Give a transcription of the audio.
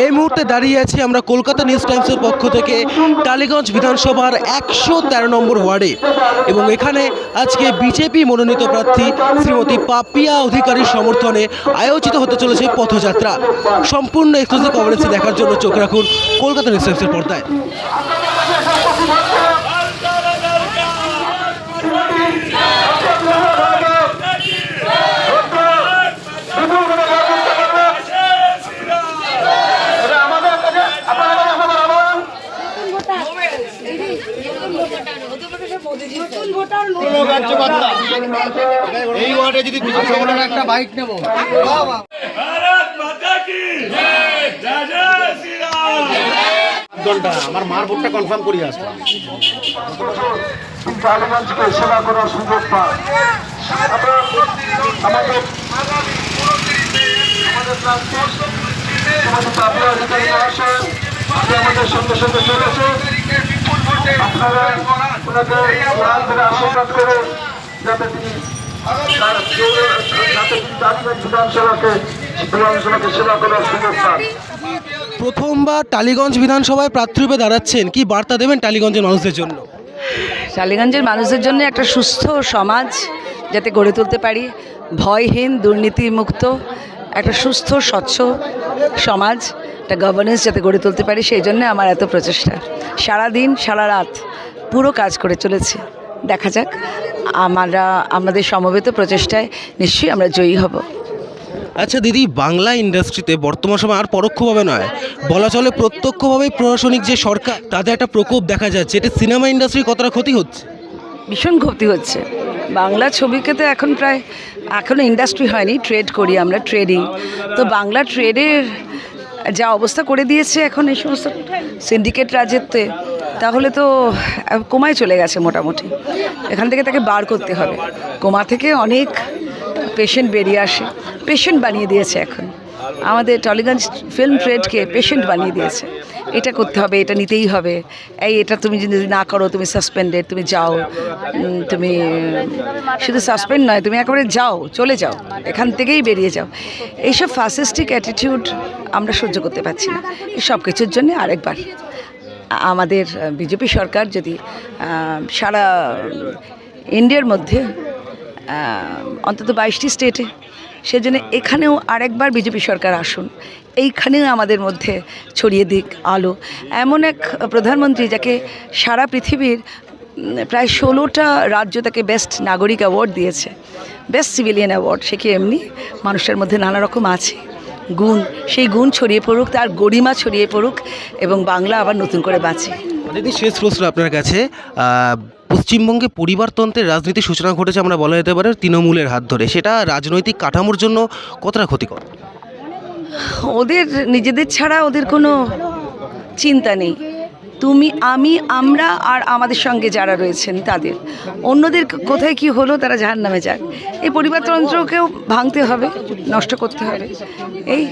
এই মুহূর্তে দাঁড়িয়ে আছি আমরা কলকাতা নিউজ টাইমসের পক্ষ থেকে টালিগঞ্জ বিধানসভার 113 নম্বর ওয়ার্ডে, এবং এখানে আজকে বিজেপি মনোনীত প্রার্থী শ্রীমতী পাপিয়া অধিকারীর সমর্থনে আয়োজিত হতে চলেছে পথযাত্রা। সম্পূর্ণ এক্সক্লুসিভ কভারেজ দেখার জন্য চোখ রাখুন কলকাতা নিউজ টাইমসের পর্দায়। এই ওয়ার্ডে যদি একটা বাইক নেব। দলটা আমার মার ভোটটা কনফার্ম করিয়ে আসলাম। টালিগঞ্জকে সেবা করার সুযোগ পায়। আমাদের আমাদের সঙ্গে সঙ্গে চলেছে। আপনারা ওনাকে আশীর্বাদ করে যাতে তিনি টালিগঞ্জ বিধানসভাকে সেবা করার সুযোগ পান। প্রথমবার টালিগঞ্জ বিধানসভায় প্রার্থী রূপে দাঁড়াচ্ছেন, কি বার্তা দেবেন টালিগঞ্জের মানুষদের জন্য? টালিগঞ্জের মানুষদের জন্য একটা সুস্থ সমাজ যাতে গড়ে তুলতে পারি, ভয়হীন দুর্নীতিমুক্ত একটা সুস্থ স্বচ্ছ সমাজ, একটা গভর্নেন্স যাতে গড়ে তুলতে পারি, সেই জন্য আমার এত প্রচেষ্টা। সারাদিন সারা রাত পুরো কাজ করে চলেছে। দেখা যাক, আমাদের সমবেত প্রচেষ্টায় নিশ্চয়ই আমরা জয়ী হব। আচ্ছা দিদি, বাংলা ইন্ডাস্ট্রিতে বর্তমান সময় আর পরোক্ষভাবে নয়, বলা চলে প্রত্যক্ষভাবেই প্রশাসনিক যে সরকার, তাদের একটা প্রকোপ দেখা যাচ্ছে। এটা সিনেমা ইন্ডাস্ট্রি কতটা ক্ষতি হচ্ছে? ভীষণ ক্ষতি হচ্ছে। বাংলা ছবিকে তো এখনও ইন্ডাস্ট্রি হয়নি, ট্রেড করি আমরা, ট্রেডিং। তো বাংলা ট্রেডের যা অবস্থা করে দিয়েছে এখন এই সমস্ত সিন্ডিকেট রাজত্বে, তাহলে তো কোমায় চলে গেছে মোটামুটি। এখান থেকে তাকে বার করতে হবে। কোমা থেকে অনেক পেশেন্ট বেরিয়ে আসে, পেশেন্ট বানিয়ে দিয়েছে এখন আমাদের টালিগঞ্জ ফিল্ম ট্রেডকে, পেশেন্ট বানিয়ে দিয়েছে। এটা করতে হবে, এটা নিতেই হবে। এটা তুমি যদি না করো তুমি সাসপেন্ডেড, তুমি যাও, তুমি শুধু সাসপেন্ড নয়, তুমি একেবারে যাও, চলে যাও, এখান থেকেই বেরিয়ে যাও। এইসব ফাসিস্টিক অ্যাটিটিউড আমরা সহ্য করতে পারছি না। এই সব কিছুর জন্যে আরেকবার আমাদের বিজেপি সরকার যদি সারা ইন্ডিয়ার মধ্যে অন্তত 22টি স্টেটে, সেজন্য এখানেও আরেকবার বিজেপি সরকার আসুন, এইখানেও আমাদের মধ্যে ছড়িয়ে দিক আলো। এমন এক প্রধানমন্ত্রী যাকে সারা পৃথিবীর প্রায় 16টা রাজ্য তাকে বেস্ট নাগরিক অ্যাওয়ার্ড দিয়েছে, বেস্ট সিভিলিয়ান অ্যাওয়ার্ড। সে কি এমনি? মানুষের মধ্যে নানা রকম আছে গুণ, সেই গুণ ছড়িয়ে পড়ুক, তার গরিমা ছড়িয়ে পড়ুক, এবং বাংলা আবার নতুন করে বাঁচে। দিদি, শেষ প্রশ্ন আপনার কাছে। পশ্চিমবঙ্গে পরিবারতন্ত্রের রাজনীতির সূচনা ঘটেছে, আমরা বলা যেতে পারে তৃণমূলের হাত ধরে। সেটা রাজনৈতিক কাঠামোর জন্য কতটা ক্ষতিকর? ওদের নিজেদের ছাড়া ওদের কোনো চিন্তা নেই। তুমি, আমি, আমরা আর আমাদের সঙ্গে যারা রয়েছেন তাদের, অন্যদের কোথায় কি হলো তারা জাহান্নামে যাক। এই পরিবারতন্ত্রকেও ভাঙতে হবে, নষ্ট করতে হবে। এই